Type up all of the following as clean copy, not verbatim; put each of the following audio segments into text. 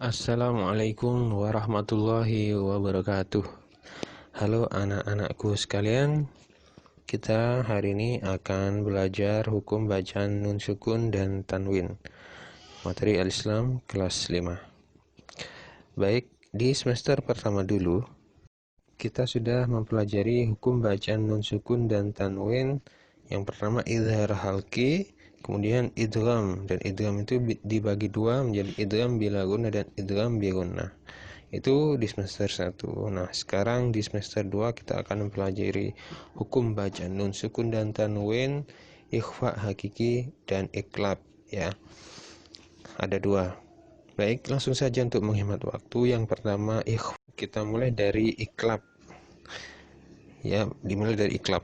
Assalamualaikum warahmatullahi wabarakatuh. Halo anak-anakku sekalian, kita hari ini akan belajar hukum bacaan nun sukun dan tanwin, materi Al-Islam kelas 5. Baik, di semester pertama dulu kita sudah mempelajari hukum bacaan nun sukun dan tanwin. Yang pertama idhar halki, kemudian idgham, dan idgham itu dibagi dua menjadi idgham bila gunnah dan idgham bi gunnah. Itu di semester 1. Nah, sekarang di semester 2 kita akan mempelajari hukum bacaan nun sukun dan tanwin, ikhfa hakiki dan iklab ya. Ada dua. Baik, langsung saja untuk menghemat waktu. Yang pertama ikhfa, kita mulai dari iklab. Ya, dimulai dari iklab.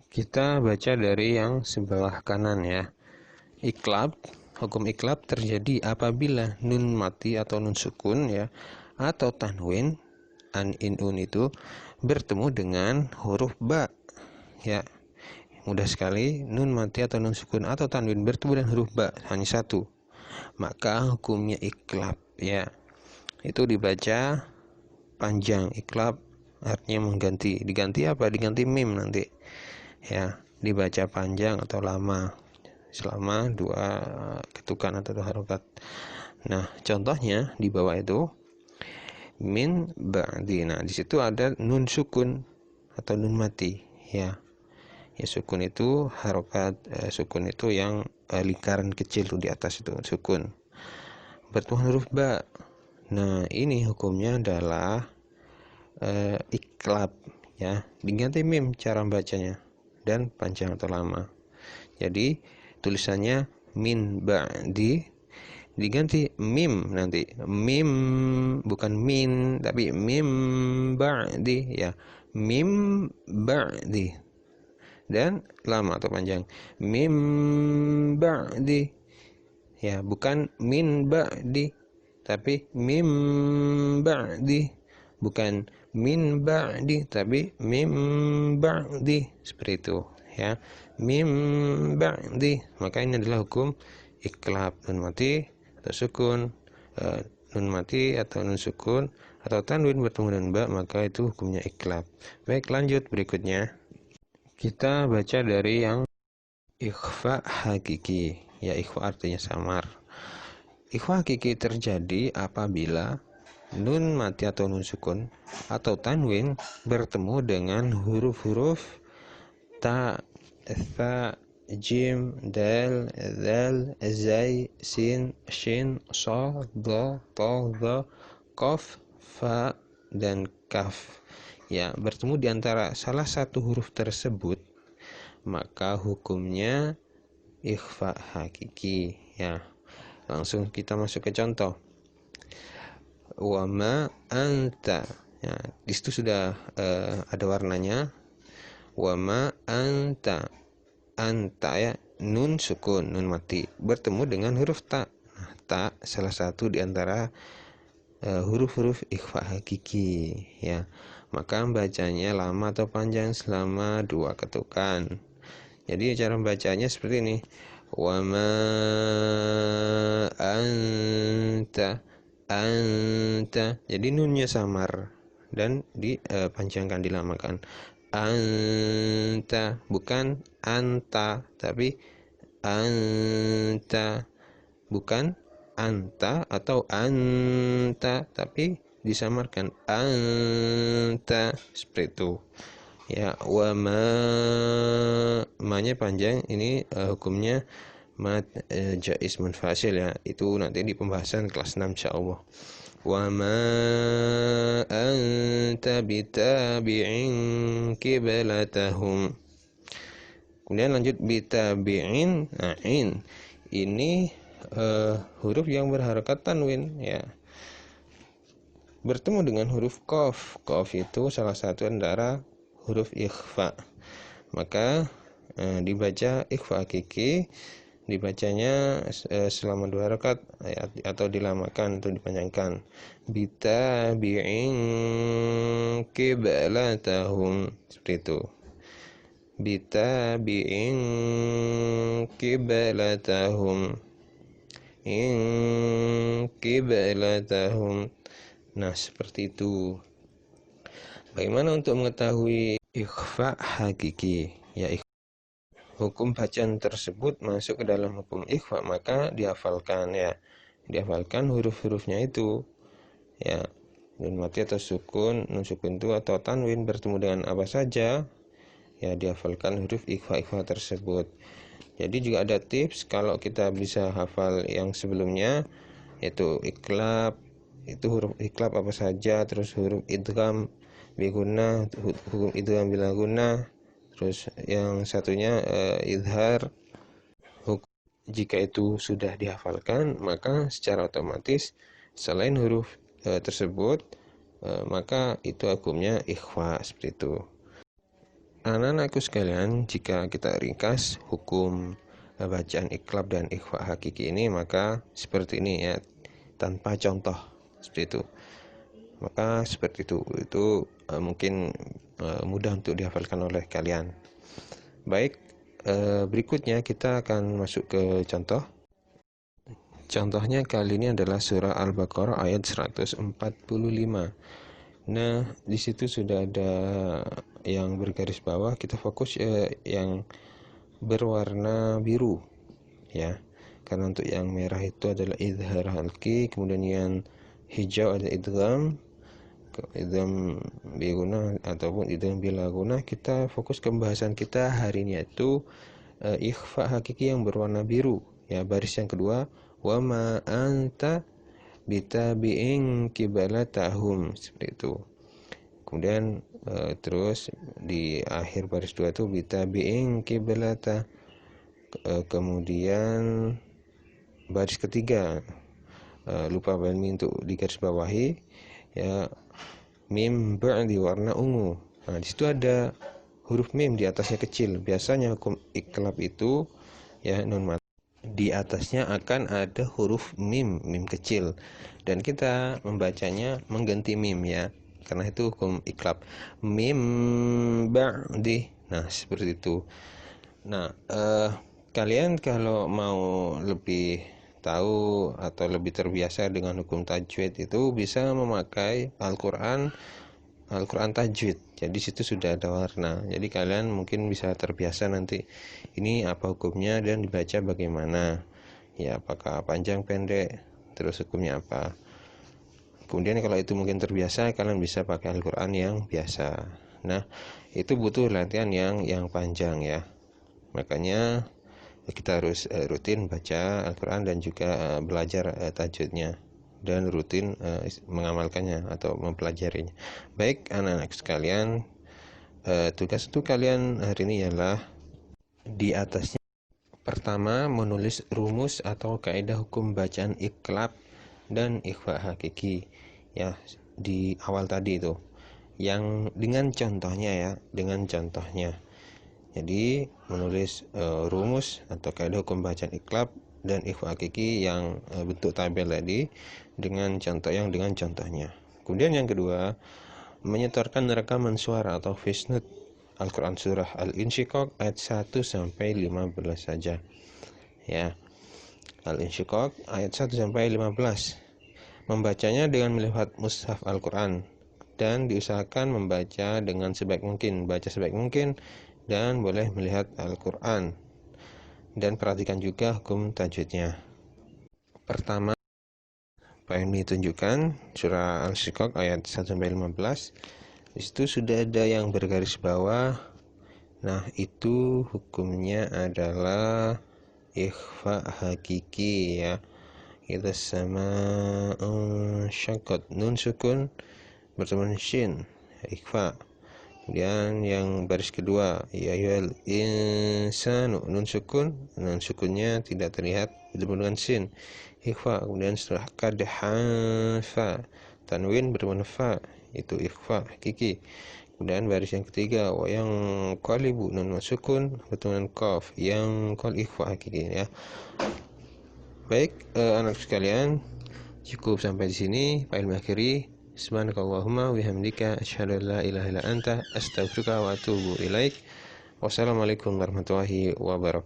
Kita baca dari yang sebelah kanan ya. Iklab, hukum iklab terjadi apabila nun mati atau nun sukun ya, atau tanwin an in un itu bertemu dengan huruf ba ya. Mudah sekali, nun mati atau nun sukun atau tanwin bertemu dengan huruf ba, hanya satu, maka hukumnya iklab ya. Itu dibaca panjang. Iklab artinya mengganti. Diganti apa? Diganti mim nanti ya, dibaca panjang atau lama selama dua ketukan atau dua harokat. Nah, contohnya di bawah itu min ba'di. Nah, di situ ada nun sukun atau nun mati ya. Ya, sukun itu harokat, sukun itu yang lingkaran kecil tuh di atas itu sukun. Bertemu huruf ba. Nah, ini hukumnya adalah iklab ya. Diganti mim cara bacanya dan panjang atau lama. Jadi tulisannya min ba'di diganti mim nanti. Mim bukan min tapi mim ba'di ya. Mim ba'di dan lama atau panjang. Mim ba'di ya, bukan min ba'di tapi mim ba'di, bukan min ba'di tapi mim ba'di, seperti itu ya. Mim ba'di, maka ini adalah hukum iklab. Nun mati atau sukun, nun mati atau nun sukun atau tanwin bertemu dengan ba, maka itu hukumnya iklab. Baik, lanjut berikutnya. Kita baca dari yang ikhfa hakiki ya. Ikhfa artinya samar. Ikhfa hakiki terjadi apabila nun mati atau nun sukun atau tanwin bertemu dengan huruf-huruf ta, tha, jim, dal, zal, zai, sin, shin, sha, dha, ta, dha, qaf, fa, dan kaf ya. Bertemu di antara salah satu huruf tersebut, maka hukumnya ikhfa hakiki ya. Langsung kita masuk ke contoh. Wa ma anta ya, di situ sudah ada warnanya. Wa ma anta, anta ya, nun sukun, nun mati bertemu dengan huruf ta. Nah, ta salah satu di antara huruf-huruf ikhfa hakiki ya. Maka bacanya lama atau panjang selama dua ketukan. Jadi cara bacanya seperti ini. Wa ma anta, anta. Jadi nunnya samar dan dipanjangkan, dilamakan. Anta, bukan anta tapi anta, bukan anta atau anta tapi disamarkan anta, seperti itu ya. Wa ma nya panjang, ini hukumnya mat jaiz munfasil ya. Itu nanti di pembahasan kelas 6 insyaallah. Wa ma anta bitabi'in qiblatahum. Kemudian lanjut bitabi'in. Nah, ini huruf yang berharokat tanwin ya, bertemu dengan huruf qaf. Qaf itu salah satu antara huruf ikhfa, maka dibaca ikhfa hakiki. Dibacanya selama dua rakaat atau dilamakan atau dipanjangkan. Bitabi'in qiblatahum, seperti itu. Bitabi'in qiblatahum, in qiblatahum. Nah, seperti itu. Bagaimana untuk mengetahui ikhfa hakiki? Ya, hukum bacaan tersebut masuk ke dalam hukum ikhfa, maka dihafalkan ya. Dihafalkan huruf-hurufnya itu. Ya, nun mati atau sukun, nun sukun itu atau tanwin bertemu dengan apa saja, ya dihafalkan huruf ikhfa tersebut. Jadi juga ada tips kalau kita bisa hafal yang sebelumnya, yaitu iklab, itu huruf iklab apa saja, terus huruf idgham biguna, hukum idgham bila guna, terus yang satunya idhar. Jika itu sudah dihafalkan, maka secara otomatis selain huruf tersebut, maka itu hukumnya ikhfa, seperti itu. Anak-anakku sekalian, jika kita ringkas hukum bacaan iklab dan ikhfa hakiki ini, maka seperti ini ya, tanpa contoh, seperti itu. Maka seperti itu mungkin mudah untuk dihafalkan oleh kalian. Baik, berikutnya kita akan masuk ke contoh. Contohnya kali ini adalah surah Al-Baqarah ayat 145. Nah, di situ sudah ada yang bergaris bawah, kita fokus yang berwarna biru ya. Karena untuk yang merah itu adalah idhar halki, kemudian yang hijau ada idgham biguna ataupun idgham bila guna. Kita fokus ke pembahasan kita hari ini yaitu ikhfa hakiki yang berwarna biru ya. Baris yang kedua, wa ma anta bitabi'in qiblatahum, seperti itu. Kemudian terus di akhir baris 2 itu bitabi'in qiblata. Kemudian baris ketiga, lupa mim untuk digaris bawahi ya, mim ba'di warna ungu. Nah, di situ ada huruf mim di atasnya kecil. Biasanya hukum iklab itu ya, nun mati di atasnya akan ada huruf mim kecil, dan kita membacanya mengganti mim ya, karena itu hukum iklab, mim ba'di. Nah, seperti itu. Nah, kalian kalau mau lebih tahu atau lebih terbiasa dengan hukum tajwid itu bisa memakai Al-Quran tajwid. Jadi situ sudah ada warna. Jadi kalian mungkin bisa terbiasa nanti ini apa hukumnya dan dibaca bagaimana. Ya, apakah panjang pendek, terus hukumnya apa. Kemudian kalau itu mungkin terbiasa, kalian bisa pakai Al-Quran yang biasa. Nah, itu butuh latihan yang panjang ya. Makanya kita harus rutin baca Al-Quran dan juga belajar tajwidnya, dan rutin mengamalkannya atau mempelajarinya. Baik anak-anak sekalian, tugas untuk kalian hari ini ialah di atasnya pertama menulis rumus atau kaidah hukum bacaan iklab dan ikhfa hakiki ya, di awal tadi itu yang dengan contohnya ya, dengan contohnya. Jadi menulis rumus atau kaidah hukum bacaan iklab dan ikhfa hakiki yang bentuk tabel tadi dengan contoh yang dengan contohnya. Kemudian yang kedua, menyetorkan rekaman suara atau voice note Al-Quran surah Al-Insyiqaq ayat 1 sampai 15 saja. Ya. Al-Insyiqaq ayat 1 sampai 15. Membacanya dengan melihat mushaf Al-Quran dan diusahakan membaca dengan sebaik mungkin, baca sebaik mungkin, dan boleh melihat Al-Quran. Dan perhatikan juga hukum tajwidnya. Pertama, apa yang ditunjukkan surah Al-Insyiqaq ayat 1 sampai 15. Di situ sudah ada yang bergaris bawah. Nah, itu hukumnya adalah ikhfa hakiki ya. Kita sama syakot, nun sukun bertemu shin, ikhfa. Kemudian yang baris kedua, ya ayyuhal insanu, nun sukunnya tidak terlihat bertemu dengan shin, ikhfa. Kemudian setelah kad fa, tanwin bertemu fa, itu ikhfa hakiki. Kemudian baris yang ketiga, wa yang qalibu, nun sukun bertemu dengan qaf, yang qal ikhfa hakiki ya. Baik anak sekalian, cukup sampai di sini. Fa'il akhiri, subhanakallahumma wihamdika asyhadu an la ilaha illa anta astaghfiruka wa atubu ilaik. Wassalamualaikum warahmatullahi wabarakatuh.